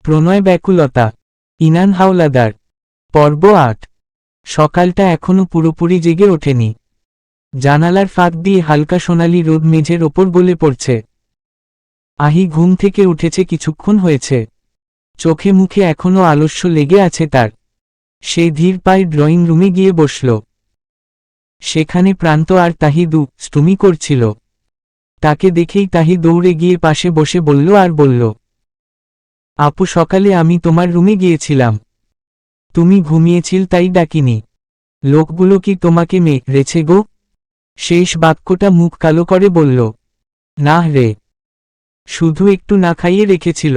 প্রণয় ব্যাকুলতা। ইনান হাওলাদার। পর্ব ৮। সকালটা এখনো পুরোপুরি জেগে ওঠেনি। জানালার ফাঁক দিয়ে হালকা সোনালি রোদ মেঝের ওপর গলে পড়ছে। আহি ঘুম থেকে উঠেছে কিছুক্ষণ হয়েছে। চোখে মুখে এখনো আলস্য লেগে আছে তার। সে ধীর পায়ে ড্রয়িং রুমে গিয়ে বসল। সেখানে প্রান্ত আর তাহি দুষ্টুমি করছিল। তাকে দেখেই তাহি দৌড়ে গিয়ে পাশে বসে বলল আর বলল, আপু সকালে আমি তোমার রুমে গিয়েছিলাম। তুমি ঘুমিয়েছিল তাই ডাকিনি। লোকগুলো কি তোমাকে মেরেছে গো? শেষ বাক্যটা মুখ কালো করে বলল, না রে, শুধু একটু না খাইয়ে রেখেছিল।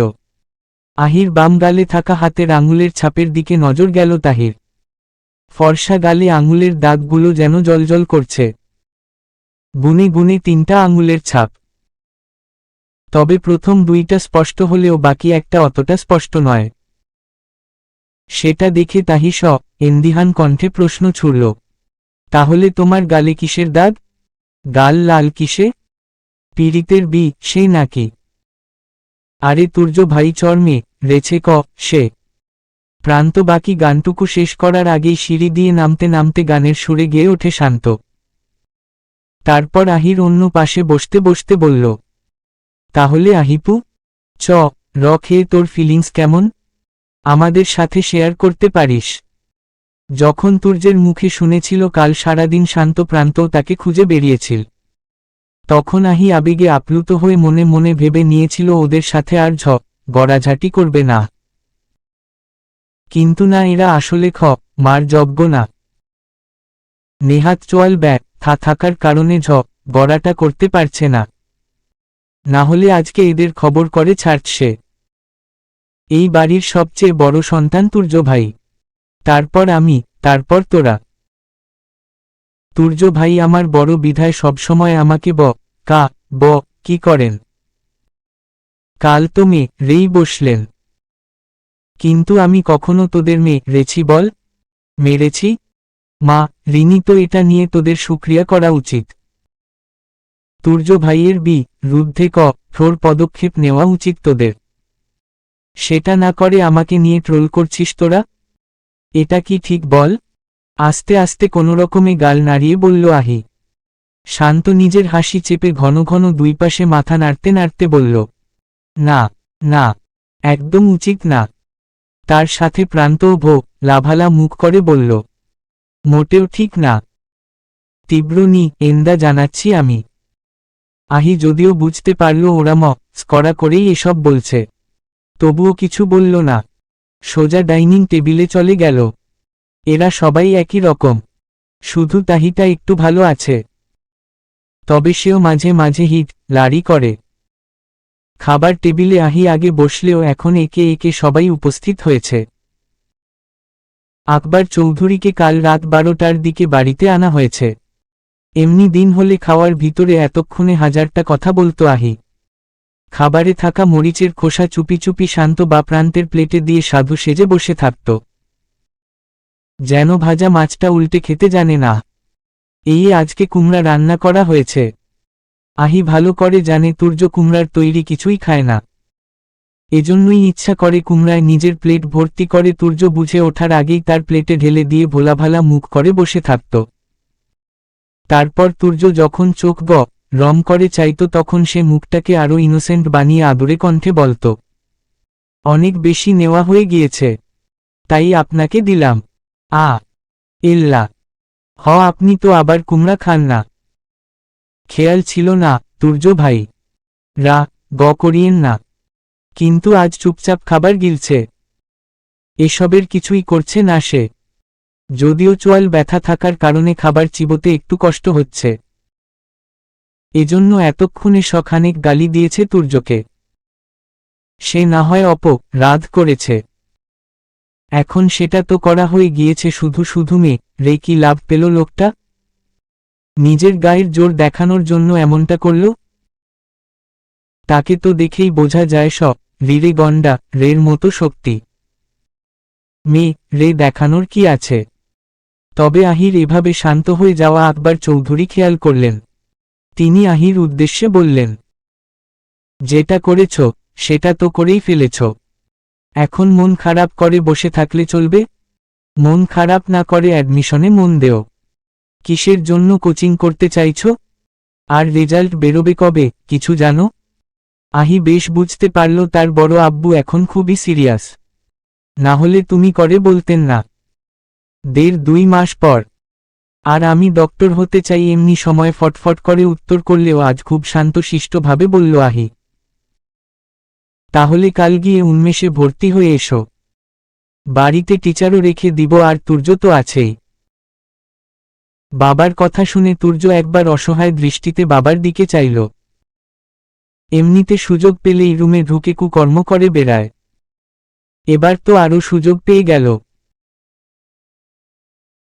আহির বাম গালে থাকা হাতের আঙুলের ছাপের দিকে নজর গেল তাহির। ফর্সা গালে আঙুলের দাগগুলো যেন জ্বলজ্বল করছে। গুনে গুনে ৩টা আঙুলের ছাপ। তবে প্রথম ২টা স্পষ্ট হলেও বাকি একটা অতটা স্পষ্ট নয়। সেটা দেখে তাহি এন্দিহান কণ্ঠে প্রশ্ন ছুড়ল, তাহলে তোমার গালে কিসের দাগ? গাল লাল কিসে? পীড়িতের সে নাকি? আরে তুর্য ভাই চর্মে রেছে সে। প্রান্ত বাকি গানটুকু শেষ করার আগেই সিঁড়ি দিয়ে নামতে নামতে গানের সুরে গেয়ে ওঠে শান্ত। তারপর আহির অন্য পাশে বসতে বসতে বলল, তাহলে আহিপু খেয়ে তোর ফিলিংস কেমন? আমাদের সাথে শেয়ার করতে পারিস। যখন তুর্যের মুখে শুনেছিল কাল সারাদিন শান্ত প্রান্তও তাকে খুঁজে বেরিয়েছিল, তখন আহি আবেগে আপ্লুত হয়ে মনে মনে ভেবে নিয়েছিল ওদের সাথে আর গড়াঝাটি করবে না। কিন্তু না, এরা আসলে মার যোগ্য না। নেহাত চোয়াল থাকার কারণে গড়াটা করতে পারছে না। না হলে আজকে এদের খবর করে ছাড়ছে। এই বাড়ির সবচেয়ে বড় সন্তান তুর্য ভাই, তারপর আমি, তারপর তোরা। তুর্য ভাই আমার বড় বিধায় সবসময় আমাকে কি করেন। কাল তো রেই বসলেন। কিন্তু আমি কখনো তোদের মেরেছি বল? মেরেছি? মা রিনি, তো এটা নিয়ে তোদের শুকরিয়া করা উচিত। তুর্য ভাইয়ের বিরুদ্ধে কঠোর পদক্ষেপ নেওয়া উচিত তোদের। সেটা না করে আমাকে নিয়ে ট্রোল করছিস তোরা। এটা কি ঠিক বল? আস্তে আস্তে কোনোরকমে গাল নাড়িয়ে বলল আহি। শান্ত নিজের হাসি চেপে ঘন ঘন দুই পাশে মাথা নাড়তে নাড়তে বলল, না না, একদম উচিত না। তার সাথে প্রান্তও লাভালা মুখ করে বলল, মোটেও ঠিক না। তীব্র এন্দা জানাচ্ছি আমি। আহি যদিও বুঝতে পারল ওরা মস্করা করেই এসব বলছে, তবুও কিছু বলল না। সোজা ডাইনিং টেবিলে চলে গেল। এরা সবাই একই রকম, শুধু তাহিটা একটু ভালো আছে। তবে সেও মাঝে মাঝে লাড়ি করে। খাবার টেবিলে আহি আগে বসলেও এখন একে একে সবাই উপস্থিত হয়েছে। আকবর চৌধুরীকে কাল রাত 12টার দিকে বাড়িতে আনা হয়েছে। এমনি দিন হলে খাওয়ার ভিতরে এতক্ষণে 1000টা কথা বলতো আহি। খাবারে থাকা মরিচের খোসা চুপি চুপি শান্ত বা প্রান্তের প্লেটে দিয়ে সাধু সেজে বসে থাকত, যেন ভাজা মাছটা উল্টে খেতে জানে না। এই আজকে কুমড়া রান্না করা হয়েছে। আহি ভালো করে জানে তুর্য কুমড়ার তৈরি কিছুই খায় না। এজন্যই ইচ্ছা করে কুমড়ায় নিজের প্লেট ভর্তি করে তুর্য বুঝে ওঠার আগেই তার প্লেটে ঢেলে দিয়ে ভোলাভালা মুখ করে বসে থাকত। তারপর তুর্য যখন চোখ রম করে চাইত তখন সে মুখটাকে আরো ইনোসেন্ট বানিয়ে আদুরে কণ্ঠে বলত, অনেক বেশি নেওয়া হয়ে গিয়েছে, তাই আপনাকে দিলাম। এল্লা আপনি তো আবার কুমড়া খান না। খেয়াল ছিল না তুর্য ভাই, করিয়েন না। কিন্তু আজ চুপচাপ খাবার গিলছে। এসবের কিছুই করছে না সে। যদিও চোয়াল ব্যথা থাকার কারণে খাবার চিবোতে একটু কষ্ট হচ্ছে। এজন্য এতক্ষণে খানিক গালি দিয়েছে তুর্যকে। সে না হয় রাধ করেছে। এখন সেটা তো করা হয়ে গিয়েছে, শুধু শুধু রে কি লাভ পেল লোকটা? নিজের গায়ের জোর দেখানোর জন্য এমনটা করল। তাকে তো দেখেই বোঝা যায় রিরে গন্ডা রের মতো শক্তি। রে দেখানোর কি আছে? তবে আহির এভাবে শান্ত হয়ে যাওয়া আকবর চৌধুরী খেয়াল করলেন। তিনি আহির উদ্দেশ্যে বললেন, যেটা করেছ সেটা তো করেই ফেলেছ। এখন মন খারাপ করে বসে থাকলে চলবে? মন খারাপ না করে অ্যাডমিশনে মন দেও। কিসের জন্য কোচিং করতে চাইছো? আর রেজাল্ট বেরোবে কবে, কিছু জানো? আহি বেশ বুঝতে পারল তার বড় আব্বু এখন খুবই সিরিয়াস। না হলে তুমি করে বলতেন না। 1.5-2 মাস পর। আর আমি ডক্টর হতে চাই, এমনি সময় ফটফট করে উত্তর করলেও আজ খুব শান্তশিষ্টভাবে বলল আহি। তাহলে কাল গিয়ে উন্মেষে ভর্তি হয়ে এসো। বাড়িতে টিচারও রেখে দিব, আর তুর্য তো আছেই। বাবার কথা শুনে তুর্য একবার অসহায় দৃষ্টিতে বাবার দিকে চাইল। এমনিতে সুযোগ পেলেই রুমে ঢুকে কুকর্ম করে বেড়ায়। এবার তো আরও সুযোগ পেয়ে গেল।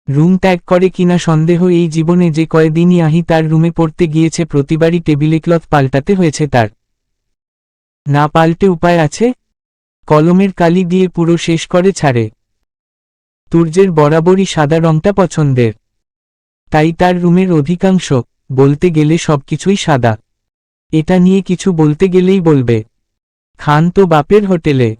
রুম ত্যাগ করে কিনা সন্দেহ। এই জীবনে যে কয়েকদিনই আহি তার রুমে পড়তে গিয়েছে, প্রতিবারই টেবিলে ক্লথ পাল্টাতে হয়েছে তার। না পাল্টে উপায় আছে? কলমের কালি দিয়ে পুরো শেষ করে ছাড়ে। তুর্যের বরাবরই সাদা রংটা পছন্দের, তাই তার রুমের অধিকাংশ, বলতে গেলে সবকিছুই সাদা। এটা নিয়ে কিছু বলতে গেলেই বলবে, খান তো বাপের হোটেলে।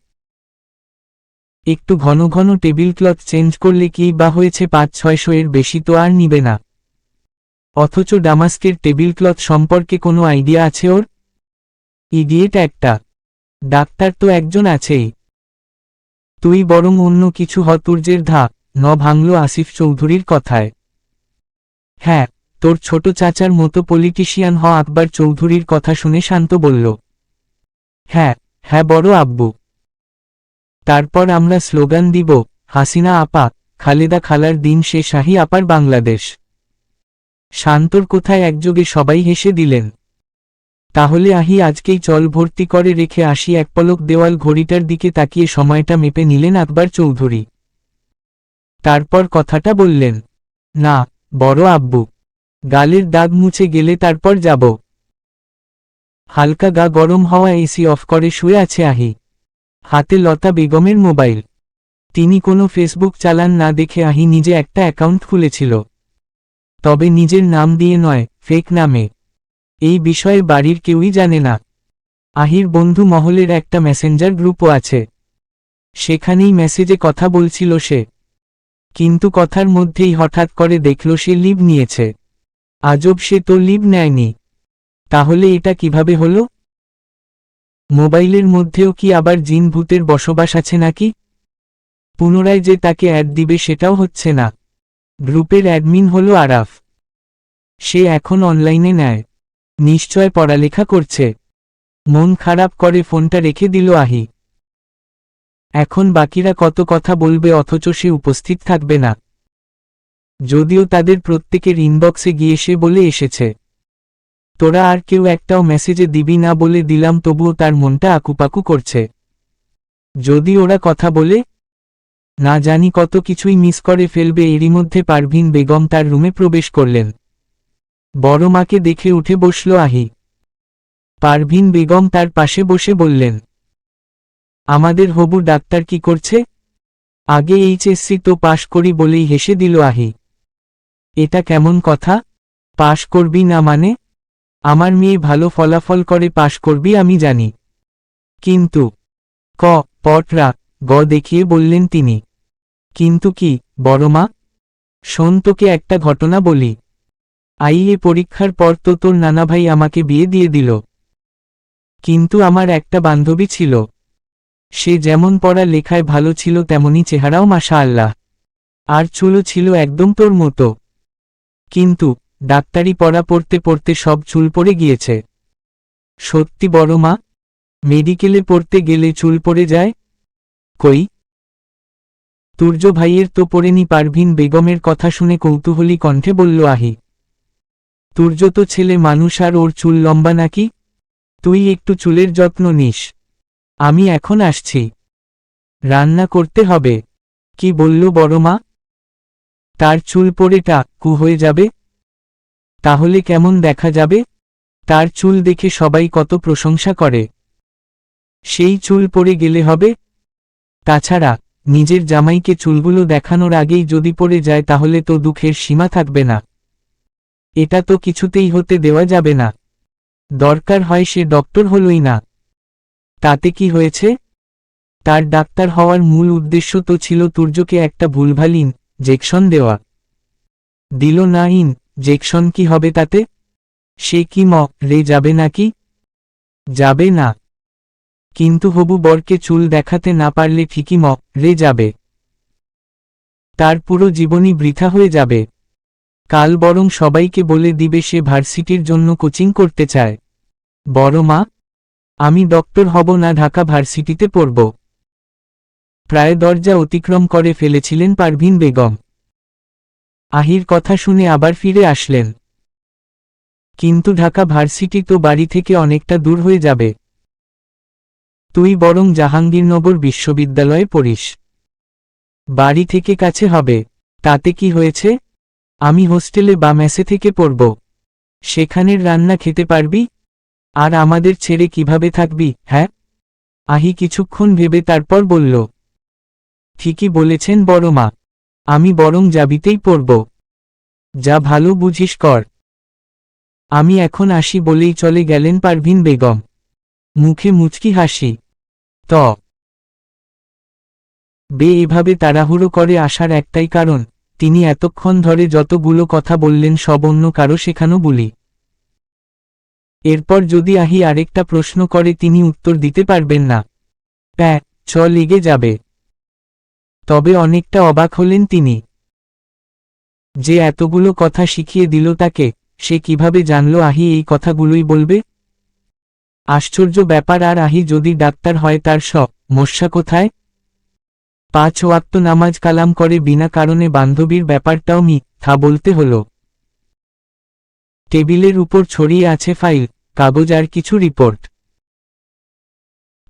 একটু ঘন ঘন টেবিল ক্লথ চেঞ্জ করলে কি বা হয়েছে, 500-600 এর বেশি তো আর নিবে না। অথচ ডামাস্কের টেবিল ক্লথ সম্পর্কে কোনো আইডিয়া আছে ওর? ইডিয়েট একটা। ডাক্তার তো একজন আছেই। তুই বরং অন্য কিছু হ। তুর্যের ভাঙল আসিফ চৌধুরীর কথায়। হ্যাঁ, তোর ছোট চাচার মতো পলিটিশিয়ান হ। আকবর চৌধুরীর কথা শুনে শান্ত বলল। হ্যাঁ হ্যাঁ বড় আব্বু। তারপর আমরা স্লোগান দিব, হাসিনা আপা, খালেদা খালার দিন শেষ, শাহী আপার বাংলাদেশ। শান্তর কোথায় একযোগে সবাই হেসে দিলেন। তাহলে আহি আজকেই চল, ভর্তি করে রেখে আসি। এক পলক দেওয়াল ঘড়িটার দিকে তাকিয়ে সময়টা মেপে নিলেন আকবর চৌধুরী। তারপর কথাটা বললেন, না বড় আব্বু, গালের দাগ মুছে গেলে তারপর যাব। হালকা গা গরম হওয়া এসি অফ করে শুয়ে আছে আহি। হাতে লতা বেগমের মোবাইল। তিনি কোনো ফেসবুক চালান না দেখে আহি নিজে একটা অ্যাকাউন্ট খুলেছিল। তবে নিজের নাম দিয়ে নয়, ফেক নামে। এই বিষয়ে বাড়ির কেউই জানে না। আহির বন্ধু মহলের একটা মেসেঞ্জার গ্রুপও আছে। সেখানেই মেসেজে কথা বলছিল সে। কিন্তু কথার মধ্যেই হঠাৎ করে দেখল সে লিভ নিয়েছে। আজব, সে তো লিভ নেয়নি। তাহলে এটা কিভাবে হলো? মোবাইলের মধ্যেও কি আবার জিন ভূতের বসবাস আছে নাকি? পুনরায় যে তাকে অ্যাড দিবে সেটাও হচ্ছে না। গ্রুপের অ্যাডমিন হলো আরাফ। সে এখন অনলাইনে নেয়, নিশ্চয় পড়ালেখা করছে। মন খারাপ করে ফোনটা রেখে দিল আহি। এখন বাকিরা কত কথা বলবে, অথচ সে উপস্থিত থাকবে না। যদিও তাদের প্রত্যেকের ইনবক্সে গিয়ে সে বলে এসেছে, তোরা আর কেউ একটাও মেসেজে দিবি না, বলে দিলাম, তবুও তার মনটা আকুপাকু করছে। যদি ওরা কথা বলে, না জানি কত কিছুই মিস করে ফেলবে। এরই মধ্যে পারভিন বেগম তার রুমে প্রবেশ করলেন। বড় মাকে দেখে উঠে বসল আহি। পারভিন বেগম তার পাশে বসে বললেন, আমাদের হবু ডাক্তার কি করছে? আগে এইচএসসি তো পাশ করি বলেই হেসে দিল আহি। এটা কেমন কথা? পাশ করবি না মানে? আমার মেয়ে ভালো ফলাফল করে পাশ করবি আমি জানি, কিন্তু পটরা দেখিয়ে বললেন তিনি। কিন্তু কি বড়মা? শোন, তোকে একটা ঘটনা বলি। আইএ পরীক্ষার পর তো তোর নানা ভাই আমাকে বিয়ে দিয়ে দিল। কিন্তু আমার একটা বান্ধবী ছিল। সে যেমন পড়া লেখায় ভালো ছিল, তেমনি চেহারাও মাশাআল্লাহ। আর চুলও ছিল একদম তোর মতো। কিন্তু ডাক্তারি পড়া পড়তে পড়তে সব চুল পড়ে গিয়েছে। সত্যি বড়মা? মেডিকেলে পড়তে গেলে চুল পড়ে যায়? কই? তুর্য ভাইয়ের তো পড়েনি। পারভিন বেগমের কথা শুনে কৌতূহলী কণ্ঠে বলল আহি। তুর্য তো ছেলে মানুষ, আর ওর চুল লম্বা নাকি? তুই একটু চুলের যত্ন নিস। আমি এখন আসছি। রান্না করতে হবে। কি বলল বড়মা? তার চুল পড়ে টাকু হয়ে যাবে? তাহলে কেমন দেখা যাবে? তার চুল দেখে সবাই কত প্রশংসা করে। সেই চুল পড়ে গেলে হবে? তাছাড়া নিজের জামাইকে চুলগুলো দেখানোর আগেই যদি পড়ে যায়, তাহলে তো দুঃখের সীমা থাকবে না। এটা তো কিছুতেই হতে দেওয়া যাবে না। দরকার হয় সে ডক্টর হলই না। তাতে কি হয়েছে? তার ডাক্তার হওয়ার মূল উদ্দেশ্য তো ছিল তুর্যকে একটা ভুলভাল ইনজেকশন দেওয়া। দিল না ইনজেকশন, কি হবে তাতে? সে কি মরে যাবে নাকি? যাবে না, কিন্তু হবু বরকে চুল দেখাতে না পারলে ঠিকই মরে যাবে। তার পুরো জীবনই বৃথা হয়ে যাবে। কাল বরং সবাইকে বলে দিবে সে ভার্সিটির জন্য কোচিং করতে চায়। বড় মা, আমি ডক্টর হব না, ঢাকা ভার্সিটিতে পড়ব। প্রায় দরজা অতিক্রম করে ফেলেছিলেন পারভিন বেগম। আহির কথা শুনে আবার ফিরে আসলেন। কিন্তু ঢাকা ভার্সিটি তো বাড়ি থেকে অনেকটা দূর হয়ে যাবে। তুই বরং জাহাঙ্গীরনগর বিশ্ববিদ্যালয়ে পড়িস, বাড়ি থেকে কাছে হবে। তাতে কি হয়েছে? আমি হোস্টেলে বা মেসে থেকে পড়ব, সেখানের রান্না খেতে পারবি। আর আমাদের ছেড়ে কিভাবে থাকবি? হ্যাঁ। আহি কিছুক্ষণ ভেবে তারপর বলল, ঠিকই বলেছেন বড় মা, আমি বরং যাবিতেই পড়ব। যা ভালো বুঝিস কর। আমি এখন আসি বলেই চলে গেলেন পারভিন বেগম, মুখে মুচকি হাসি। এভাবে তাড়াহুড়ো করে আসার একটাই কারণ, তিনি এতক্ষণ ধরে যতগুলো কথা বললেন সব অন্য কারো শেখানো বুলি। এরপর যদি আহি আরেকটা প্রশ্ন করে তিনি উত্তর দিতে পারবেন না, লেগে যাবে। তবে অনেকটা অবাক হলেন তিনি, যে এতগুলো কথা শিখিয়ে দিল তাকে, সে কিভাবে জানল আহি এই কথাগুলোই বলবে? আশ্চর্য ব্যাপার। আর আহি যদি ডাক্তার হয় তার সমস্যা কোথায়? 5 ওয়াক্ত নামাজ কালাম করে বিনা কারণে বান্ধবীর ব্যাপারটাও মিথ্যা বলতে হলো। টেবিলের উপর ছড়িয়ে আছে ফাইল, কাগজ আর কিছু রিপোর্ট।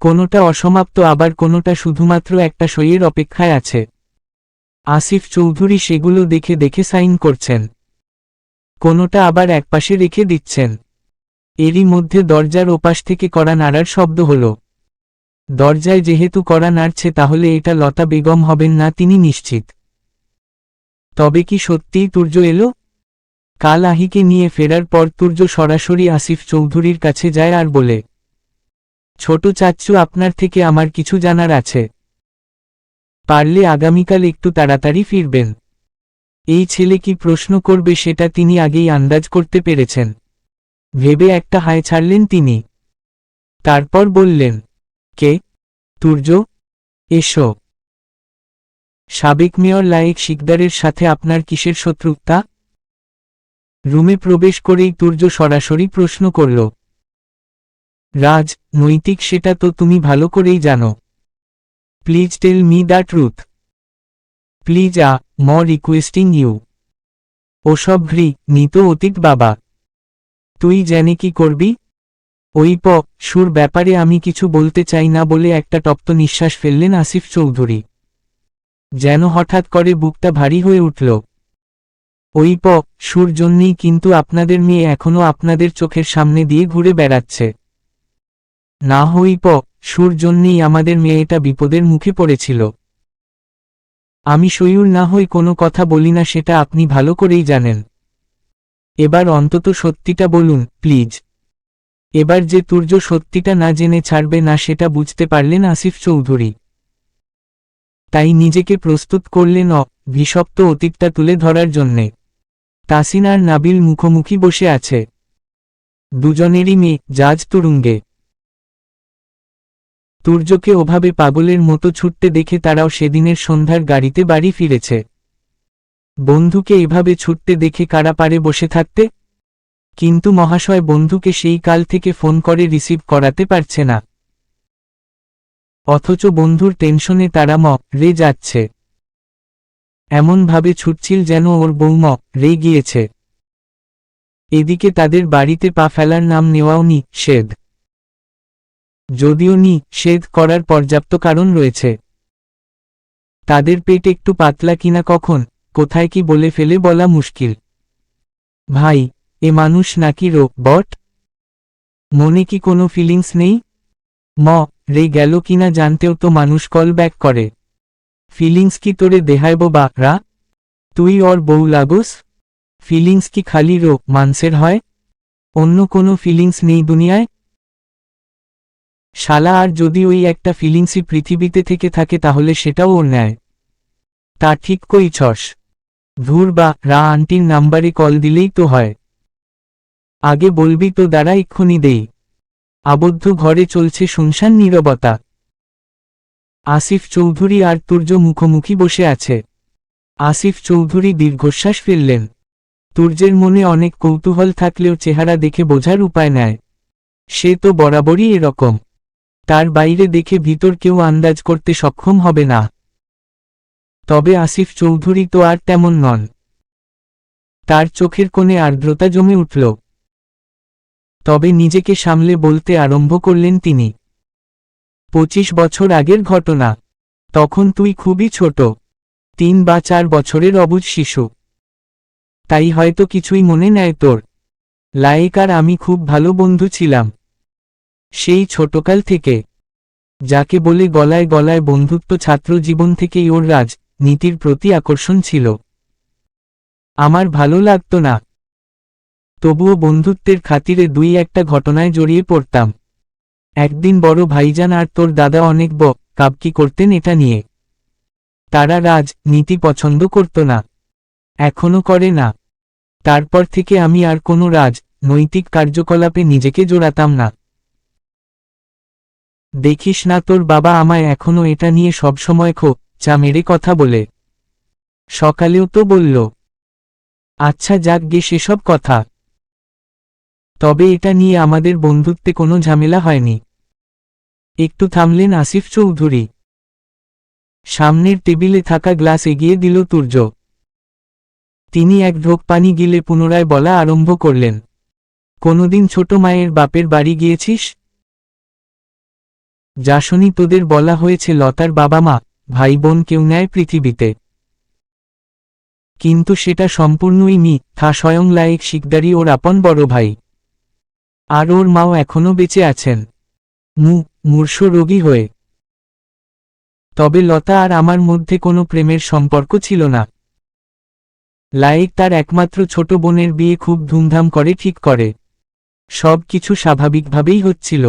কোনোটা অসমাপ্ত, আবার কোনোটা শুধুমাত্র একটা সইয়ের অপেক্ষায় আছে। আসিফ চৌধুরী সেগুলো দেখে দেখে সাইন করছেন, কোনোটা আবার একপাশে রেখে দিচ্ছেন। এরই মধ্যে দরজার ওপাশ থেকে কড়া নাড়ার শব্দ হলো। দরজায় যেহেতু কড়া নাড়ছে তাহলে এটা লতা বেগম হবেন না তিনি নিশ্চিত। তবে কি সত্যিই তুর্য এলো? কাল আহিকে নিয়ে ফেরার পর তুর্য সরাসরি আসিফ চৌধুরীর কাছে যায় আর বলে, ছোট চাচ্চু, আপনার থেকে আমার কিছু জানার আছে। পারলে আগামীকাল একটু তাড়াতাড়ি ফিরবেন। এই ছেলে কি প্রশ্ন করবে সেটা তিনি আগেই আন্দাজ করতে পেরেছেন। ভেবে একটা হায় ছাড়লেন তিনি। তারপর বললেন, কে? তুর্য, এসো। সাবেক মেয়র লায়েক শিকদারের সাথে আপনার কিসের শত্রুতা? রুমে প্রবেশ করেই তুর্য সরাসরি প্রশ্ন করল। নৈতিক সেটা তো তুমি ভালো করেই জানো। Please tell me the truth. Please requesting you. ওসব নিত অতীত বাবা। তুই জেনে কি করবি? ওই সুর ব্যাপারে আমি কিছু বলতে চাই না বলে একটা তপ্ত নিঃশ্বাস ফেললেন আসিফ চৌধুরী। যেন হঠাৎ করে বুকটা ভারী হয়ে উঠল। ওই সুর জন্যেই কিন্তু আপনাদের মেয়ে এখনো আপনাদের চোখের সামনে দিয়ে ঘুরে বেড়াচ্ছে। না হই সুর জন্যেই আমাদের মেয়েটা বিপদের মুখে পড়েছিল। আমি সইউর না হই কোনো কথা বলি না, সেটা আপনি ভালো করেই জানেন। এবার অন্তত সত্যিটা বলুন প্লিজ। এবার যে তুর্য সত্যিটা না জেনে ছাড়বে না সেটা বুঝতে পারলেন আসিফ চৌধুরী। তাই নিজেকে প্রস্তুত করলেন অভিশপ্ত অতীতটা তুলে ধরার জন্যে। তাসিন আর নাবিল মুখোমুখি বসে আছে, দুজনেরই মেয়ে জাজ তুরুঙ্গে। তুর্যকে ওভাবে পাগলের মতো ছুটতে দেখে তারাও সেদিনের সন্ধ্যার গাড়িতে বাড়ি ফিরেছে। বন্ধুকে এভাবে ছুটতে দেখে কারা পারে বসে থাকতে? কিন্তু মহাশয় বন্ধুকে সেই কাল থেকে ফোন করে রিসিভ করাতে পারছে না। অথচ বন্ধুর টেনশনে তারা রে যাচ্ছে। এমনভাবে ছুটছিল যেন ওর বউ রে গিয়েছে। এদিকে তাদের বাড়িতে পা ফেলার নাম নেওয়াও নিষেধ। যদিও নিষেধ করার পর্যাপ্ত কারণ রয়েছে। তাদের পেট একটু পাতলা কিনা কখন কোথায় কি বলে ফেলে বলা মুশকিল। ভাই, এ মানুষ নাকি রোবট? মনে কি কোনো ফিলিংস নেই? রে গেল কিনা জানতেও তো মানুষ কল ব্যাক করে। ফিলিংস কি তোরে দেহাইব বা রা? তুই ওর বউ লাগোস? ফিলিংস কি খালি মানসের হয়? অন্য কোনো ফিলিংস নেই দুনিয়ায়? শালা, আর যদি ওই একটা ফিলিংসই পৃথিবীতে থেকে থাকে তাহলে সেটাও ওর ন্যায়। তা ঠিক কইছস। ধুর বা, রা আন্টির নাম্বারে কল দিলেই তো হয়। আগে বলবি তো, দাঁড়া এক্ষুনি দেই। আবদ্ধ ঘরে চলছে শুনশান নীরবতা। আসিফ চৌধুরী আর তুর্য মুখোমুখি বসে আছে। আসিফ চৌধুরী দীর্ঘশ্বাস ফেললেন। তুর্যের মনে অনেক কৌতূহল থাকলেও চেহারা দেখে বোঝার উপায় নেয়। সে তো বরাবরই এরকম। তার বাইরে দেখে ভিতর কেউ আন্দাজ করতে সক্ষম হবে না। তবে আসিফ চৌধুরী তো আর তেমন নন। তার চোখের কোণে আর্দ্রতা জমে উঠল। তবে নিজেকে সামলে বলতে আরম্ভ করলেন তিনি। 25 বছর আগের ঘটনা। তখন তুই খুবই ছোট, 3 বা 4 বছরের অবুঝ শিশু। তাই হয়তো কিছুই মনে নেয় তোর। লায়েক আর আমি খুব ভালো বন্ধু ছিলাম। সেই ছোটকাল থেকে। যাকে বলে গলায় গলায় বন্ধুত্ব, ছাত্র জীবন থেকেই ওর রাজনীতির প্রতি আকর্ষণ ছিল। আমার ভালো লাগতো না। তবুও বন্ধুত্বের খাতিরে দুই একটা ঘটনায় জড়িয়ে পড়তাম। একদিন বড় ভাইজান আর তোর দাদা অনেক বকাবকি করতেন এটা নিয়ে। তারা রাজনীতি পছন্দ করত না, এখনো করে না। তারপর থেকে আমি আর কোনো রাজনৈতিক কার্যকলাপে নিজেকে জড়াতাম না। দেখিস না, তোর বাবা আমায় এখনো এটা নিয়ে সবসময় খোঁচা মেরে কথা বলে। সকালেও তো বলল। আচ্ছা যাক গে সেসব কথা। তবে এটা নিয়ে আমাদের বন্ধুত্বে কোনো ঝামেলা হয়নি। একটু থামলেন আসিফ চৌধুরী। সামনের টেবিলে থাকা গ্লাস এগিয়ে দিল তুর্য। তিনি এক ঢোক পানি গিলে পুনরায় বলা আরম্ভ করলেন। কোনোদিন ছোট মায়ের বাপের বাড়ি গিয়েছিস? যাসনি, তোদের বলা হয়েছে লতার বাবা মা ভাই বোন কেউ নেয় পৃথিবীতে। কিন্তু সেটা সম্পূর্ণই মিথ্যা। স্বয়ং লায়েক শিকদারি ওর আপন বড় ভাই। আর ওর মাও এখনো বেঁচে আছেন, মূর্ষ রোগী হয়ে। তবে লতা আর আমার মধ্যে কোনো প্রেমের সম্পর্ক ছিল না। লায়েক তার একমাত্র ছোট বোনের বিয়ে খুব ধুমধাম করে ঠিক করে। সব কিছু স্বাভাবিকভাবেই হচ্ছিল।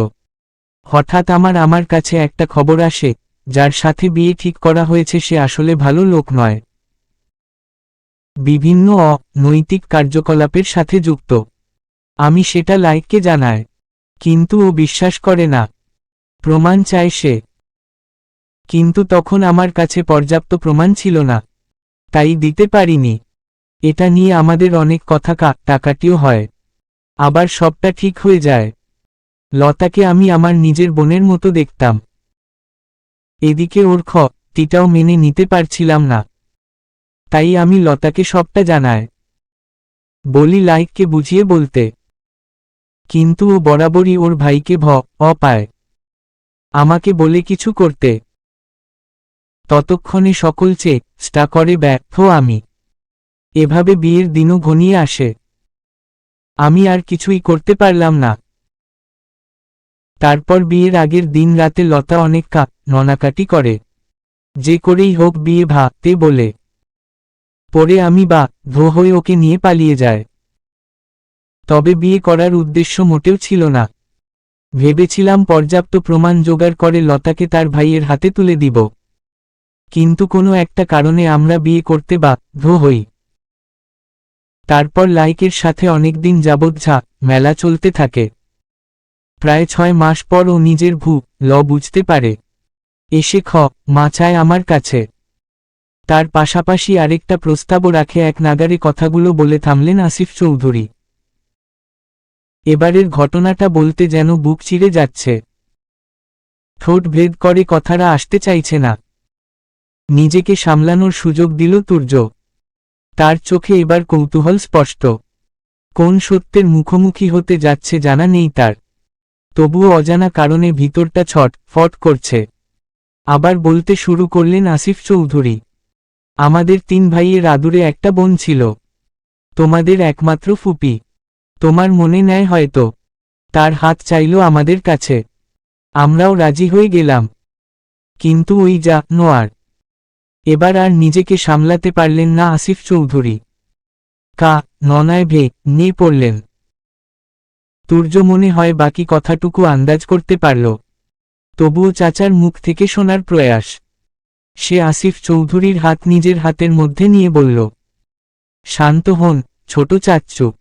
হঠাৎ আমার কাছে একটা খবর আসে, যার সাথে বিয়ে ঠিক করা হয়েছে সে আসলে ভালো লোক নয়, বিভিন্ন অনৈতিক কার্যকলাপের সাথে যুক্ত। আমি সেটা লায়েককে জানাই, কিন্তু ও বিশ্বাস করে না। প্রমাণ চায় সে। কিন্তু তখন আমার কাছে পর্যাপ্ত প্রমাণ ছিল না, তাই দিতে পারিনি। এটা নিয়ে আমাদের অনেক কথা কাটাকাটিও হয়, আবার সবটা ঠিক হয়ে যায়। লতাকে আমি আমার নিজের বোনের মতো দেখতাম। এদিকে ওর ক্ষতিটাও মেনে নিতে পারছিলাম না। তাই আমি লতাকে সবটা জানাই, বলি লায়েককে বুঝিয়ে বলতে। কিন্তু ও বরাবরই ওর ভাইকে ভয় পায়, আমাকে বলে কিছু করতে। ততক্ষণে সকল চেষ্টা করে ব্যর্থ আমি। এভাবে বিয়ের দিনও ঘনিয়ে আসে। আমি আর কিছুই করতে পারলাম না। তারপর বিয়ের আগের দিন রাতে লতা অনেক কান্নাকাটি করে, যে করেই হোক বিয়ে ভাঙতে বলে। পরে আমি বাধ্য হয়ে ওকে নিয়ে পালিয়ে যায়। তবে বিয়ে করার উদ্দেশ্য মোটেও ছিল না। ভেবেছিলাম পর্যাপ্ত প্রমাণ জোগাড় করে লতাকে তার ভাইয়ের হাতে তুলে দিব। কিন্তু কোনো একটা কারণে আমরা বিয়ে করতে বাধ্য হই। তারপর লায়েকের সাথে অনেকদিন যাবৎ ঝামেলা চলতে থাকে। প্রায় 6 মাস পর ও নিজের ভুল বুঝতে পারে। এসে ক্ষমা চায় আমার কাছে। তার পাশাপাশি আরেকটা প্রস্তাবও রাখে। এক নাগারে কথাগুলো বলে থামলেন আসিফ চৌধুরী। এবারের ঘটনাটা বলতে যেন বুক চিরে যাচ্ছে। ঠোঁট ভেদ করে কথাটা আসতে চাইছে না। নিজেকে সামলানোর সুযোগ দিল তুর্য। তার চোখে এবার কৌতূহল স্পষ্ট। কোন সত্যের মুখোমুখি হতে যাচ্ছে জানা নেই তার। তবুও অজানা কারণে ভিতরটা ছটফট করছে। আবার বলতে শুরু করলেন আসিফ চৌধুরী। আমাদের 3 ভাইয়ের আদুরে একটা বোন ছিল, তোমাদের একমাত্র ফুপি। তোমার মনে নেয় হয়তো। তার হাত চাইল আমাদের কাছে, আমরাও রাজি হয়ে গেলাম। কিন্তু ওই জানোয়ার। এবার আর নিজেকে সামলাতে পারলেন না আসিফ চৌধুরী। ননায় ভেঙে পড়লেন। তুর্য মনে হয় বাকি কথাটুকু আন্দাজ করতে পারল। তবুও চাচার মুখ থেকে শোনার প্রয়াস। সে আসিফ চৌধুরীর হাত নিজের হাতের মধ্যে নিয়ে বলল, শান্ত হন ছোট চাচ্চু,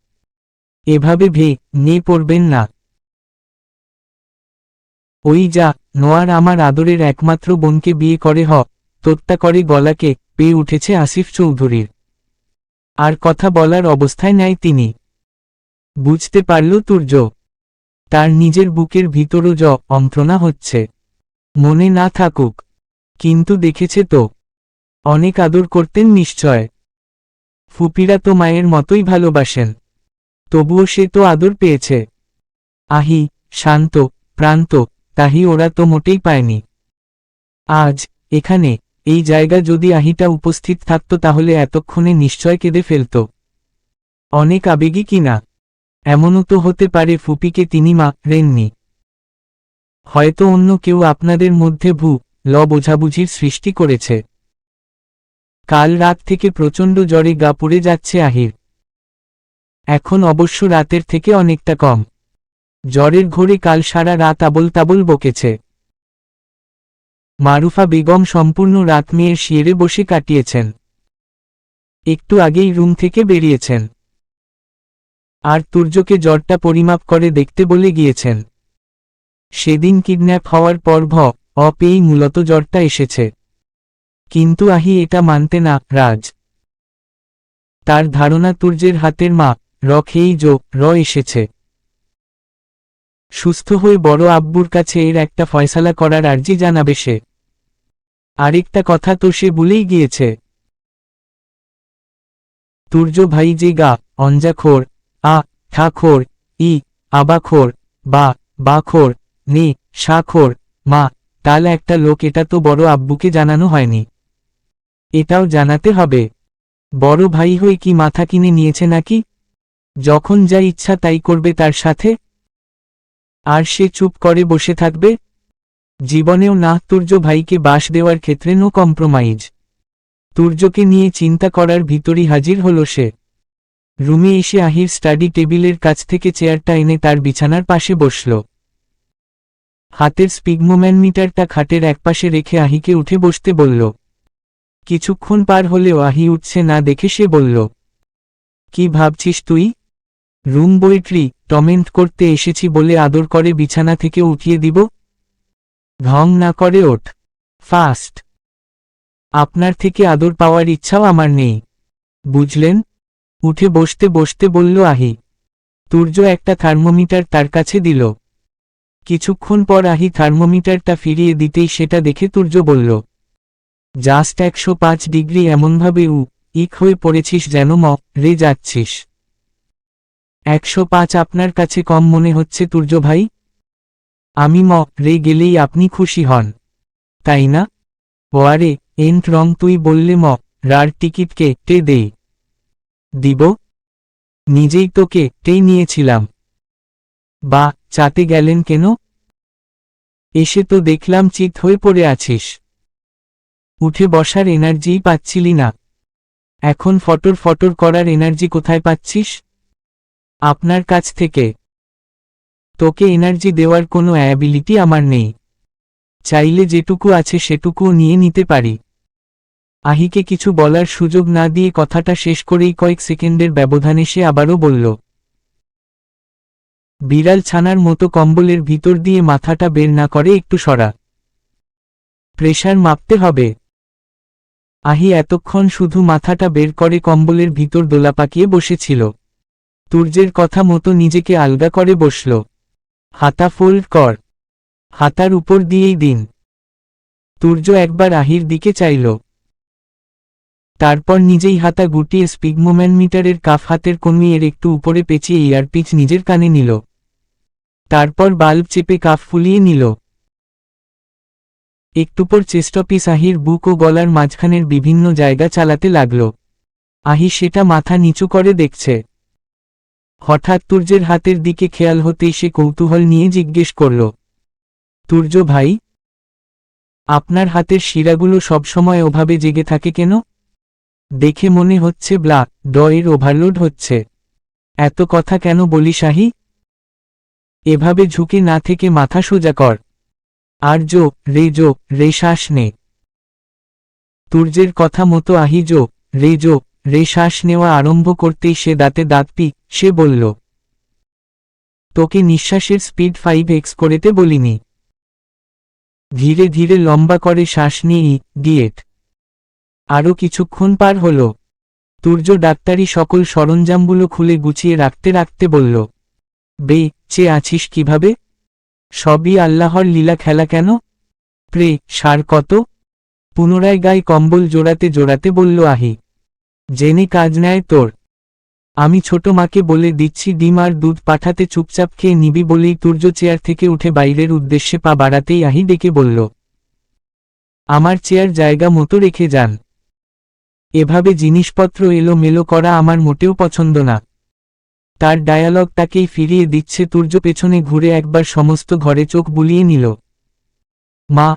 এভাবে ভেঙে পড়বেন না। ওই যা, নোয়ার আমার আদরের একমাত্র বোনকে বিয়ে করে হত্যা করে গলাকে পেয়ে উঠেছে আসিফ চৌধুরীর। আর কথা বলার অবস্থায় নেয় তিনি। বুঝতে পারল তুর্য, তার নিজের বুকের ভিতরও যন্ত্রণা হচ্ছে। মনে না থাকুক, কিন্তু দেখেছে তো, অনেক আদর করতেন নিশ্চয়। ফুপিরা তো মায়ের মতোই ভালোবাসেন, তবুও সে তো আদর পেয়েছে। আহি, শান্ত, প্রান্ত, তাহি ওরা তো মোটেই পায়নি। আজ এখানে এই জায়গা যদি আহিটা উপস্থিত থাকত তাহলে এতক্ষণে নিশ্চয় কেঁদে ফেলত। অনেক আবেগী কিনা, এমনও তো হতে পারে ফুপিকে তিনি মারেননি। হয়তো অন্য কেউ আপনাদের মধ্যে বোঝাবুঝির সৃষ্টি করেছে। কাল রাত থেকে প্রচণ্ড জ্বরে গা পুড়ে যাচ্ছে আহির। এখন অবশ্য রাতের থেকে অনেকটা কম। জ্বরের ঘোরে কাল সারা রাত আবল তাবল বকেছে। মারুফা বেগম সম্পূর্ণ রাত মেয়ের শিয়রে বসে কাটিয়েছেন। একটু আগেই রুম থেকে বেরিয়েছেন, আর তুর্যকে জ্বরটা পরিমাপ করে দেখতে বলে গিয়েছেন। সেদিন কিডন্যাপ হওয়ার পর পেয়েই মূলত জ্বরটা এসেছে। কিন্তু আহি এটা মানতে নারাজ। তার ধারণা তুর্যের হাতের খেয়েই এসেছে। সুস্থ হয়ে বড় আব্বুর কাছে এর একটা ফয়সালা করার আর্জি জানাবে সে। আরেকটা কথা তো সে ভুলেই গিয়েছে, তুর্য ভাই যে অঞ্জাখোর, ঠাখোর, আবাখোর, বাখোর, শাখোর, তাল একটা লোক, এটা তো বড় আব্বুকে জানানো হয়নি। এটাও জানাতে হবে। বড় ভাই হয়ে কি মাথা কিনে নিয়েছে নাকি? যখন যা ইচ্ছা তাই করবে তার সাথে, আর সে চুপ করে বসে থাকবে? জীবনেও না। তুর্য ভাইকে বাস দেওয়ার ক্ষেত্রে নো কম্প্রোমাইজ। তুর্যকে নিয়ে চিন্তা করার ভিতরই হাজির হলো সে। রুমে এসে আহির স্টাডি টেবিলের কাছ থেকে চেয়ারটা এনে তার বিছানার পাশে বসল। হাতের স্পিগমোম্যানমিটারটা খাটের একপাশে রেখে আহিকে উঠে বসতে বলল। কিছুক্ষণ পার হলেও আহি উঠছে না দেখে সে বলল, কি ভাবছিস তুই? রুম বইট্রি টমেন্ট করতে এসেছি বলে আদর করে বিছানা থেকে উঠিয়ে দিব? ঢং না করে ওঠ, ফাস্ট। আপনার থেকে আদর পাওয়ার ইচ্ছাও আমার নেই, বুঝলেন? উঠে বসতে বসতে বলল আহি। তুর্য একটা থার্মোমিটার তার কাছে দিল। কিছুক্ষণ পর আহি থার্মোমিটারটা ফিরিয়ে দিতেই সেটা দেখে তুর্য বলল, জাস্ট 105 ডিগ্রি। এমনভাবে ইক হয়ে পড়েছিস যেন রে যাচ্ছিস। 105 আপনার কাছে কম মনে হচ্ছে তুর্য ভাই? আমি রে গেলেই আপনি খুশি হন, তাই না? ওয়ারে এন্ট রং, তুই বললে রার টিকিট কেটে দেই। দিব? নিজেই তো কেটেই নিয়েছিলাম। বা চাতে গেলেন কেন? এসে তো দেখলাম চিত হয়ে পড়ে আছিস। উঠে বসার এনার্জিই পাচ্ছিলি না, এখন ফটর ফটর করার এনার্জি কোথায় পাচ্ছিস? আপনার কাছ থেকে। তোকে এনার্জি দেওয়ার কোনো অ্যাবিলিটি আমার নেই। চাইলে যেটুকু আছে সেটুকুও নিয়ে নিতে পারি। আহিকে কিছু বলার সুযোগ না দিয়ে কথাটা শেষ করেই কয়েক সেকেন্ডের ব্যবধানে সে আবারও বলল, বিড়াল ছানার মতো কম্বলের ভিতর দিয়ে মাথাটা বের না করে একটু সরা। প্রেশার মাপতে হবে। আহি এতক্ষণ শুধু মাথাটা বের করে কম্বলের ভিতর দোলা পাকিয়ে বসেছিল। তুর্যের কথা মতো নিজেকে আলগা করে বসল। হাতা ফোল্ড কর, হাতার উপর দিয়েই দিন। তুর্য একবার আহির দিকে চাইল, তারপর নিজেই হাতা গুটিয়ে স্পিগমোম্যানমিটারের কাফ হাতের কনুইয়ের একটু উপরে পেঁচিয়ে ইয়ারপিচ নিজের কানে নিল। তারপর বাল্ব চেপে কাফ ফুলিয়ে নিল। একটুপর চেস্টপিস আহির বুক ও গলার মাঝখানের বিভিন্ন জায়গা চালাতে লাগল। আহি সেটা মাথা নিচু করে দেখছে। হঠাৎ তুর্যের হাতের দিকে খেয়াল হতেই সে কৌতূহল নিয়ে জিজ্ঞেস করল, তুর্য ভাই, আপনার হাতের শিরাগুলো সবসময় ওভাবে জেগে থাকে কেন? দেখে মনে হচ্ছে ব্লাড-এর ওভারলোড হচ্ছে। এত কথা কেন বলিস আহি? এভাবে ঝুঁকে না থেকে মাথা সোজা কর। আর রে শ্বাস নে। তুর্যের কথা মতো আহি রে শ্বাস নেওয়া আরম্ভ করতেই সে দাঁতে দাঁত সে বলল, তোকে নিঃশ্বাসের স্পিড 5x করেতে বলিনি। ধীরে ধীরে লম্বা করে শ্বাস নিয়ে ডিয়েট। আরও কিছুক্ষণ পার হল। তুর্য ডাক্তারি সকল সরঞ্জামগুলো খুলে গুছিয়ে রাখতে রাখতে বলল, চেয়ে আছিস কিভাবে? সবই আল্লাহর লীলা খেলা কেন? সার কত? পুনরায় গায়ে কম্বল জোড়াতে জোড়াতে বলল আহি। জেনে কাজ নেয় তোর। আমি ছোট মাকে বলে দিচ্ছি ডিম আর দুধ পাঠাতে, চুপচাপ খেয়ে নিবি বলেই তুর্য চেয়ার থেকে উঠে বাইরের উদ্দেশ্যে পা বাড়াতেই আহি ডেকে বলল, আমার চেয়ার জায়গা মতো রেখে যান। এভাবে জিনিসপত্র এলোমেলো করা আমার মোটেও পছন্দ না। তার ডায়ালগ তাকেই ফিরিয়ে দিচ্ছে। তুর্য পেছনে ঘুরে একবার সমস্ত ঘরে চোখ বুলিয়ে নিল। মা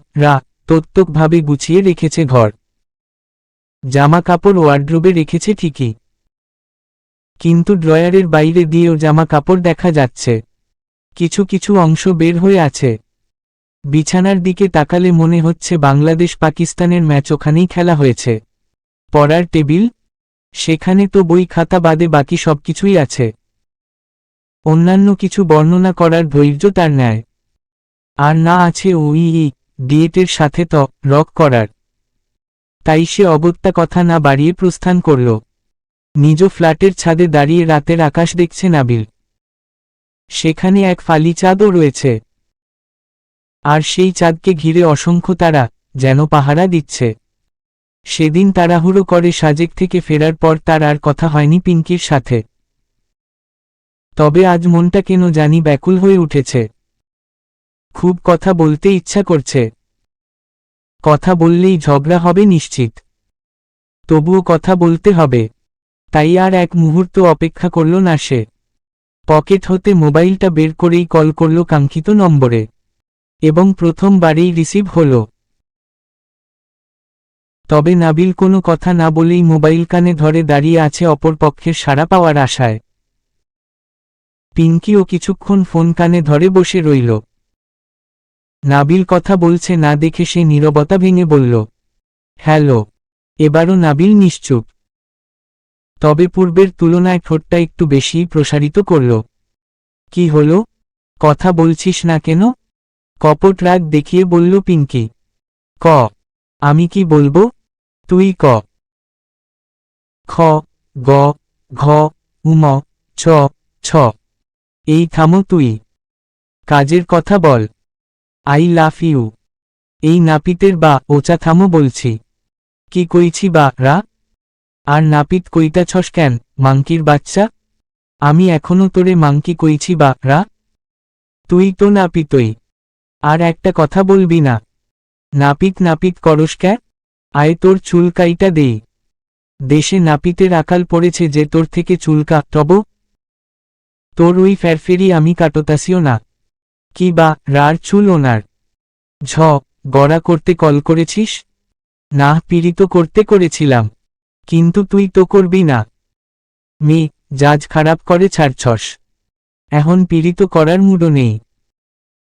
তত্ত্বকভাবে গুছিয়ে রেখেছে ঘর। জামা কাপড় ওয়ার্ড্রোবে রেখেছে ঠিকই, কিন্তু ড্রয়ারের বাইরে দিয়েও জামা কাপড় দেখা যাচ্ছে। কিছু কিছু অংশ বের হয়ে আছে। বিছানার দিকে তাকালে মনে হচ্ছে বাংলাদেশ পাকিস্তানের ম্যাচ ওখানেই খেলা হয়েছে। পড়ার টেবিল, সেখানে তো বই খাতা বাদে বাকি সবকিছুই আছে। অন্যান্য কিছু বর্ণনা করার ধৈর্য তার নেয়। আর না আছে ওই ডিয়েটের সাথে রক করার। তাই সে অগত্যা কথা না বাড়িয়ে প্রস্থান করল। নিজ ফ্ল্যাটের ছাদে দাঁড়িয়ে রাতের আকাশ দেখছে নাবিল। সেখানে এক ফালি চাঁদও রয়েছে, আর সেই চাঁদকে ঘিরে অসংখ্য তারা যেন পাহারা দিচ্ছে। সেদিন তাড়াহুড়ো করে সাজেক থেকে ফেরার পর তার আর কথা হয়নি পিঙ্কির সাথে। তবে আজ মনটা কেন জানি ব্যাকুল হয়ে উঠেছে। খুব কথা বলতে ইচ্ছা করছে। কথা বললেই ঝগড়া হবে নিশ্চিত। তবুও কথা বলতে হবে। তাই আর এক মুহূর্ত অপেক্ষা করল না সে। পকেট হতে মোবাইলটা বের করেই কল করল কাঙ্ক্ষিত নম্বরে, এবং প্রথমবারেই রিসিভ হল। তবে নাবিল কোনো কথা না বলেই মোবাইল কানে ধরে দাঁড়িয়ে আছে অপর পক্ষের সাড়া পাওয়ার আশায়। পিঙ্কিও কিছুক্ষণ ফোন কানে ধরে বসে রইল। নাবিল কথা বলছে না দেখে সে নীরবতা ভেঙে বলল, হ্যালো। এবারও নাবিল নিশ্চুপ। তবে পূর্বের তুলনায় ঠোঁটটা একটু বেশিই প্রসারিত করল। কি হলো? কথা বলছিস না কেন? কপট রাগ দেখিয়ে বলল পিঙ্কি। আমি কি বলবো? তুই ক। খ, গ, ঘ, উম, ছ, ছ। এই থামো তুই। কাজের কথা বল। I love you. এই নাপিতের ওচা থামো বলছি। কি কইছি রা? আর নাপিত কইতাছস কেন, মাংকির বাচ্চা? আমি এখনো তোরে মাংকি কইছি রা? তুই তো নাপিতই। আর একটা কথা বলবি না। নাপিত করস ক্যা? আয় তোর চুল কাইটা দেই। দেশে নাপিতের আকাল পড়েছে যে তোর থেকে চুলকা তব। তোর ওই ফেরফেরি আমি কাটতাসিও না। কি রার চুল ওনার। গড়া করতে কল করেছিস? না, পীড়িত করতে করেছিলাম। কিন্তু তুই তো করবি না। জাজ খারাপ করে ছাড়ছস। এখন পীড়িত করার মুডও নেই।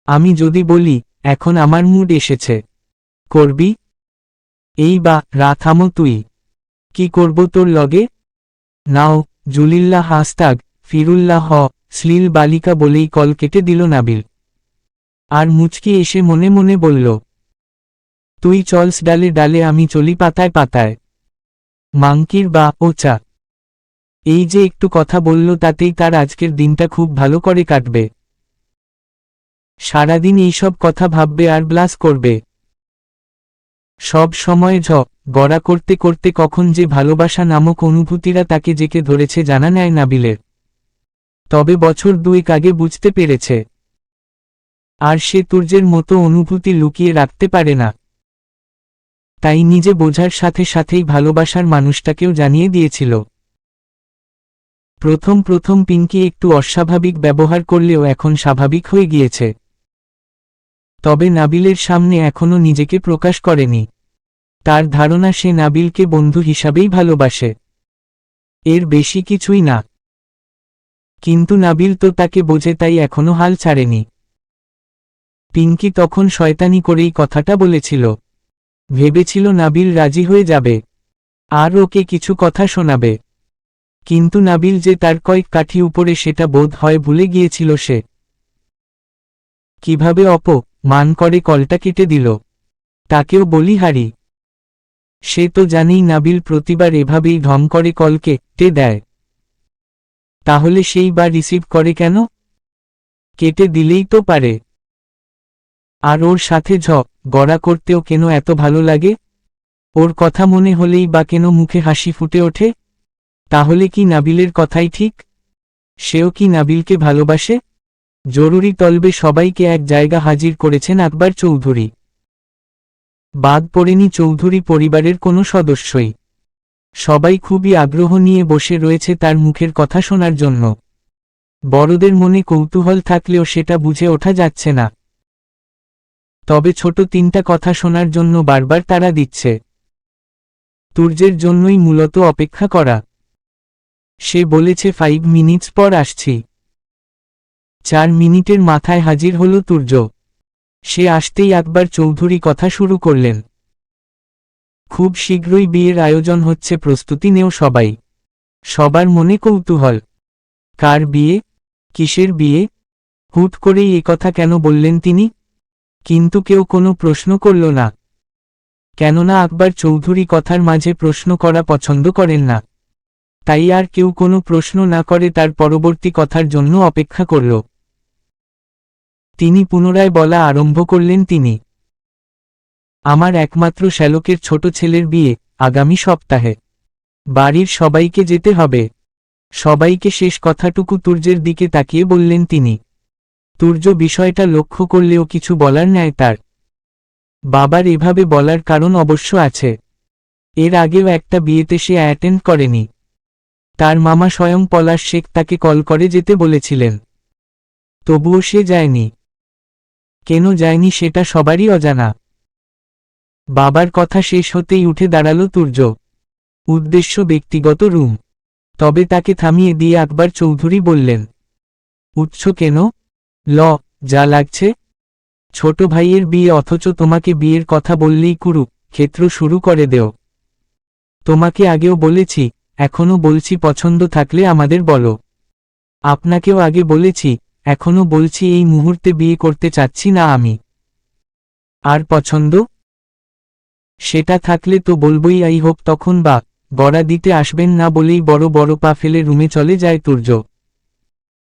আমি যদি বলি এখন আমার মুড এসেছে, করবি? এই থামো তুই। কি করব তোর লগে? নাও, জুলিল্লাহ হাস্তাগ ফিরুল্লাহ শ্লীল বালিকা বলেই কল কেটে দিল নাবিল। আর মুচকি এসে মনে মনে বলল, তুই চলস ডালে ডালে, আমি চলি পাতায় পাতায়। মাংকির ওচা। এই যে একটু কথা বলল তাতেই তার আজকের দিনটা খুব ভালো করে কাটবে। সারাদিন এইসব কথা ভাববে আর ব্লাস করবে। সব সময় গড়া করতে করতে কখন যে ভালোবাসা নামক অনুভূতিরা তাকে জেকে ধরেছে জানা নেয় নাবিলের। তবে বছর দুয়েক আগে বুঝতে পেরেছে। আর সে তুর্যের মতো অনুভূতি লুকিয়ে রাখতে পারে না। তাই নিজে বোঝার সাথে সাথেই ভালোবাসার মানুষটাকেও জানিয়ে দিয়েছিল। প্রথম পিঙ্কি একটু অস্বাভাবিক ব্যবহার করলেও এখন স্বাভাবিক হয়ে গিয়েছে। তবে নাবিলের সামনে এখনও নিজেকে প্রকাশ করেনি। তার ধারণা সে নাবিলকে বন্ধু হিসাবেই ভালোবাসে, এর বেশি কিছুই না। কিন্তু নাবিল তো তাকে বোঝে, তাই এখনও হাল ছাড়েনি। পিঙ্কি তখন শয়তানি করেই কথাটা বলেছিল। ভেবেছিল নাবিল রাজি হয়ে যাবে আর ওকে কিছু কথা শোনাবে, কিন্তু নাবিল যে তার কয়েক কাঠি উপরে সেটা বোধ হয় ভুলে গিয়েছিল সে। কিভাবে মান করে কলটা কেটে দিল। তাকেও বলি হারি। সে তো জানেই নাবিল প্রতিবার এভাবেই ঢং করে কল কেটে দেয়। তাহলে সেই বার রিসিভ করে কেন? কেটে দিলেই তো পারে। আর ওর সাথে গড়া করতেও কেন এত ভালো লাগে? ওর কথা মনে হলেই বা কেন মুখে হাসি ফুটে ওঠে? তাহলে কি নাবিলের কথাই ঠিক? সেও কি নাবিলকে ভালোবাসে? জরুরি তলবে সবাইকে এক জায়গা হাজির করেছেন আকবর চৌধুরী। বাদ পড়েনি চৌধুরী পরিবারের কোনো সদস্যই। সবাই খুবই আগ্রহ নিয়ে বসে রয়েছে তার মুখের কথা শোনার জন্য। বড়দের মনে কৌতূহল থাকলেও সেটা বুঝে ওঠা যাচ্ছে না। তবে ছোট তিনটা কথা শোনার জন্য বারবার তাড়া দিচ্ছে। তুর্যের জন্যই মূলত অপেক্ষা করা। সে বলেছে 5 মিনিটস পর আসছি। 4 মিনিটের মাথায় হাজির হল তুর্য। সে আসতেই আকবর চৌধুরী কথা শুরু করলেন। খুব শীঘ্রই বিয়ের আয়োজন হচ্ছে, প্রস্তুতি নেও সবাই। সবার মনে কৌতূহল। কার বিয়ে? কিসের বিয়ে? হুট করেই একথা কেন বললেন তিনি? কিন্তু কেউ কোনো প্রশ্ন করল না। কেননা আকবর চৌধুরী কথার মাঝে প্রশ্ন করা পছন্দ করেন না। তাই আর কেউ কোনো প্রশ্ন না করে তার পরবর্তী কথার জন্য অপেক্ষা করল। তিনি পুনরায় বলা আরম্ভ করলেন তিনি। আমার একমাত্র শ্যালকের ছোট ছেলের বিয়ে আগামী সপ্তাহে। বাড়ির সবাইকে যেতে হবে। সবাইকে শেষ কথাটুকু তুর্যের দিকে তাকিয়ে বললেন তিনি। তুর্য বিষয়টা লক্ষ্য করলেও কিছু বলার নেই তার। বাবার এভাবে বলার কারণ অবশ্য আছে। এর আগেও একটা বিয়েতে সে অ্যাটেন্ড করেনি। তার মামা স্বয়ং পলাশ শেখ তাকে কল করে যেতে বলেছিলেন। তবুও সে যায়নি। কেন যায়নি সেটা সবারই অজানা। বাবার কথা শেষ হতেই উঠে দাঁড়ালো তুর্য। উদ্দেশ্য ব্যক্তিগত রুম। তবে তাকে থামিয়ে দিয়ে আকবর চৌধুরী বললেন, উঠছ কেন? যা লাগছে। ছোট ভাইয়ের বিয়ে, অথচ তোমাকে বিয়ের কথা বললেই ক্ষেত্র শুরু করে দেও। তোমাকে আগেও বলেছি, এখনো বলছি, পছন্দ থাকলে আমাদের বলো। আপনাকেও আগে বলেছি, এখনো বলছি, এই মুহূর্তে বিয়ে করতে চাচ্ছি না আমি। আর পছন্দ? সেটা থাকলে তো বলবই, আই হোক তখন, বা বড়া দিতে আসবেন না বলেই বড় বড় পা ফেলে রুমে চলে যায় তুর্য।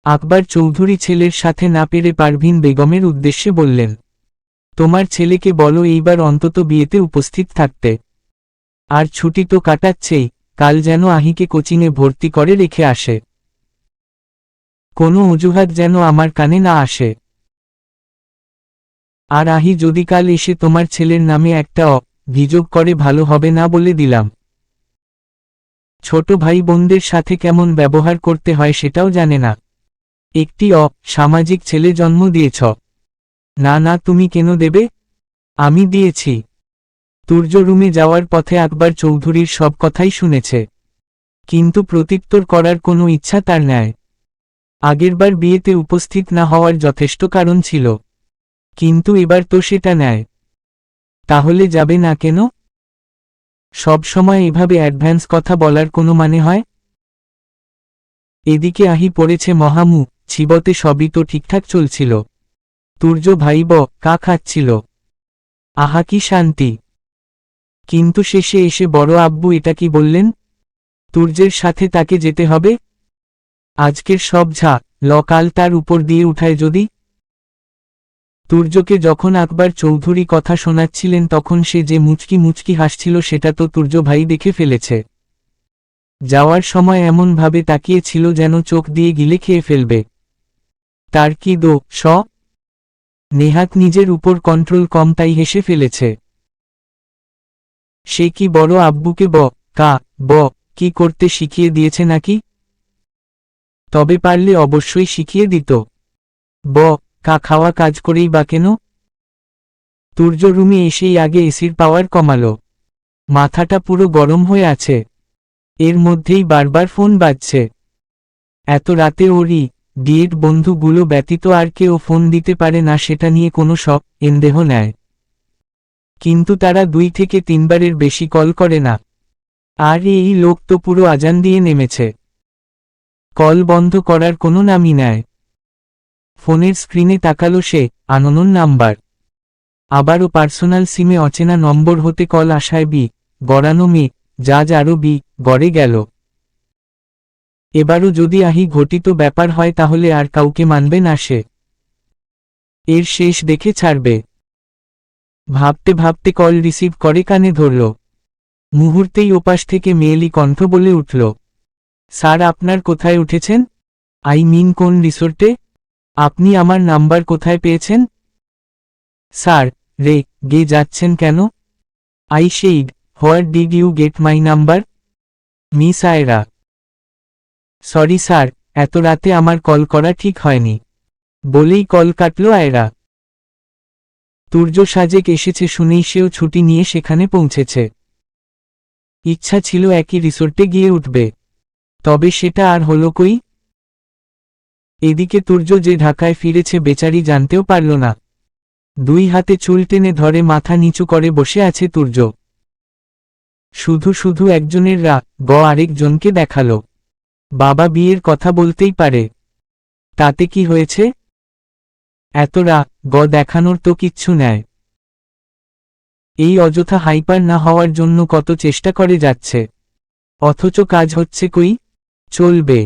আকবর চৌধুরী ছেলের সাথে না পেরে পারভিন বেগমের উদ্দেশ্যে বললেন, তোমার ছেলেকে বলো এইবার অন্তত বিয়েতে উপস্থিত থাকতে। আর ছুটি তো কাটাচ্ছেই, কাল যেন আহিকে কোচিংয়ে ভর্তি করে রেখে আসে। কোনো অজুহাত যেন আমার কানে না আসে। আর আহি যদি কাল এসে তোমার ছেলের নামে একটা অভিযোগ করে, ভালো হবে না বলে দিলাম। ছোট ভাই বোনদের সাথে কেমন ব্যবহার করতে হয় সেটাও জানে না। একটি সামাজিক ছেলে জন্ম দিয়েছ। না, তুমি কেন দেবে? আমি দিয়েছি। তুর্য রুমে যাওয়ার পথে আকবর চৌধুরীর সব কথাই শুনেছে, কিন্তু প্রত্যুত্তর করার কোনো ইচ্ছা তার নেই। আগেরবার বিয়েতে উপস্থিত না হওয়ার যথেষ্ট কারণ ছিল, কিন্তু এবার তো সেটা নেয়। তাহলে যাবে না কেন? সব সময় এভাবে অ্যাডভান্স কথা বলার কোনো মানে হয়? এদিকে আহি পড়েছে ছিবতে, সবই তো ঠিকঠাক চলছিল। তুর্য ভাইব কা খাচ্ছিল। আহা কি শান্তি! কিন্তু শেষে এসে বড় আব্বু এটা কি বললেন? তুর্যের সাথে তাকে যেতে হবে। আজকের সব কাল তার উপর দিয়ে উঠায় যদি। তুর্যকে যখন আকবর চৌধুরী কথা শোনাচ্ছিলেন তখন সে যে মুচকি মুচকি হাসছিল সেটা তো তুর্য ভাই দেখে ফেলেছে। যাওয়ার সময় এমনভাবে তাকিয়েছিল যেন চোখ দিয়ে গিলে খেয়ে ফেলবে। তার কি দোষ? নেহাত নিজের উপর কন্ট্রোল কম, তাই হেসে ফেলেছে। সে কি বড় আব্বুকে কি করতে শিখিয়ে দিয়েছে নাকি? তবে পারলে অবশ্যই শিখিয়ে দিত। খাওয়া কাজ করেই বা কেন? তুর্য রুমে এসেই আগে এসির পাওয়ার কমালো। মাথাটা পুরো গরম হয়ে আছে। এর মধ্যেই বারবার ফোন বাজছে। এত রাতে ওরই ডিয়েট বন্ধুগুলো ব্যতীত আর কেউ ফোন দিতে পারে না সেটা নিয়ে কোনো সন্দেহ নেয়। কিন্তু তারা 2 থেকে 3 বারের বেশি কল করে না। আর এই লোক তো পুরো আজান দিয়ে নেমেছে। কল বন্ধ করার কোনো নামই নেয়। ফোনের স্ক্রিনে তাকালো সে, আননোন নাম্বার। আবারও পার্সোনাল সিমে অচেনা নম্বর হতে কল আসায় গড়ানো মেয়ে, জাজ আরও গড়ে গেল। এবারও যদি ঘটিত ব্যাপার হয় তাহলে আর কাউকে মানবে না সে। এর শেষ দেখে ছাড়বে। ভাবতে ভাবতে কল রিসিভ করে কানে ধরল। মুহূর্তেই ওপাশ থেকে মেয়েলি কণ্ঠ বলে উঠল, স্যার আপনার কোথায় উঠেছেন? কোন রিসোর্টে? আপনি আমার নাম্বার কোথায় পেয়েছেন? স্যার, গে যাচ্ছেন কেন? Said, where did you get my number? Miss Ayra. Sorry sir, এত রাতে আমার কল করা ঠিক হয়নি, বলেই কল কাটল আয়রা। তুর্য সাজেক এসেছে শুনেই সেও ছুটি নিয়ে সেখানে পৌঁছেছে। ইচ্ছা ছিল একই রিসোর্টে গিয়ে উঠবে, তবে সেটা আর হলো কই। এদিকে তুর্য যে ঢাকায় ফিরেছে বেচারি জানতেও পারল না। 2 হাতে চুল টেনে ধরে মাথা নিচু করে বসে আছে তুর্য। শুধু শুধু একজনের আরেকজনকে দেখালো। বাবা বিয়ের কথা বলতেই পারে, তাতে কি হয়েছে? এত দেখানোর তো কিচ্ছু নেই। এই অযথা হাইপার না হওয়ার জন্য কত চেষ্টা করে যাচ্ছে, অথচ কাজ হচ্ছে কই? চলবে।